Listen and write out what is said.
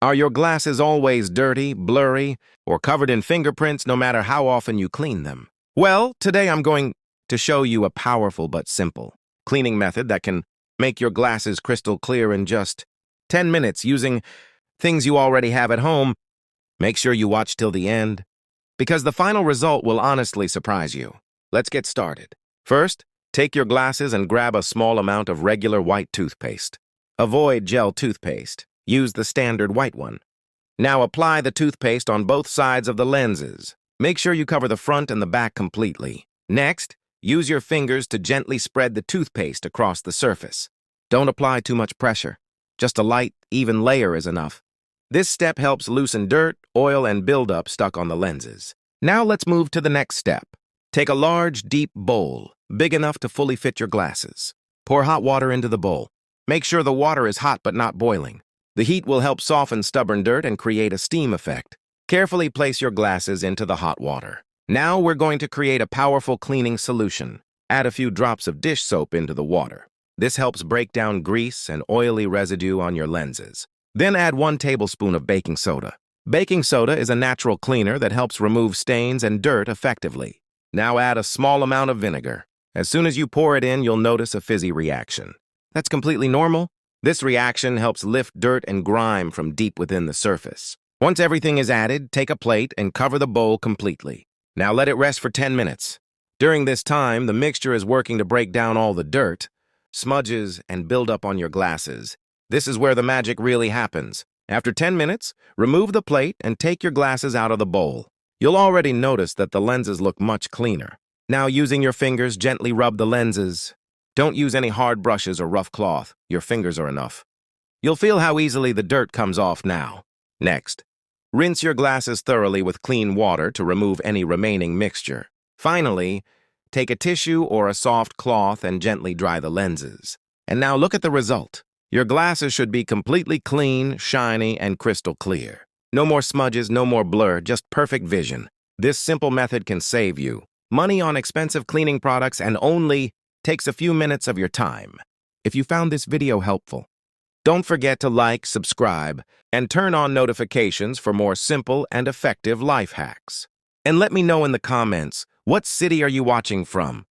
Are your glasses always dirty, blurry, or covered in fingerprints no matter how often you clean them? Well, today I'm going to show you a powerful but simple cleaning method that can make your glasses crystal clear in just 10 minutes using things you already have at home. Make sure you watch till the end, because the final result will honestly surprise you. Let's get started. First, take your glasses and grab a small amount of regular white toothpaste. Avoid gel toothpaste. Use the standard white one. Now apply the toothpaste on both sides of the lenses. Make sure you cover the front and the back completely. Next, use your fingers to gently spread the toothpaste across the surface. Don't apply too much pressure. Just a light, even layer is enough. This step helps loosen dirt, oil, and buildup stuck on the lenses. Now let's move to the next step. Take a large, deep bowl, big enough to fully fit your glasses. Pour hot water into the bowl. Make sure the water is hot but not boiling. The heat will help soften stubborn dirt and create a steam effect. Carefully place your glasses into the hot water. Now we're going to create a powerful cleaning solution. Add a few drops of dish soap into the water. This helps break down grease and oily residue on your lenses. Then add 1 tablespoon of baking soda. Baking soda is a natural cleaner that helps remove stains and dirt effectively. Now add a small amount of vinegar. As soon as you pour it in, you'll notice a fizzy reaction. That's completely normal. This reaction helps lift dirt and grime from deep within the surface. Once everything is added, take a plate and cover the bowl completely. Now let it rest for 10 minutes. During this time, the mixture is working to break down all the dirt, smudges, and buildup on your glasses. This is where the magic really happens. After 10 minutes, remove the plate and take your glasses out of the bowl. You'll already notice that the lenses look much cleaner. Now, using your fingers, gently rub the lenses. Don't use any hard brushes or rough cloth. Your fingers are enough. You'll feel how easily the dirt comes off now. Next, rinse your glasses thoroughly with clean water to remove any remaining mixture. Finally, take a tissue or a soft cloth and gently dry the lenses. And now look at the result. Your glasses should be completely clean, shiny, and crystal clear. No more smudges, no more blur, just perfect vision. This simple method can save you money on expensive cleaning products and only takes a few minutes of your time. If you found this video helpful, don't forget to like, subscribe, and turn on notifications for more simple and effective life hacks. And let me know in the comments, what city are you watching from?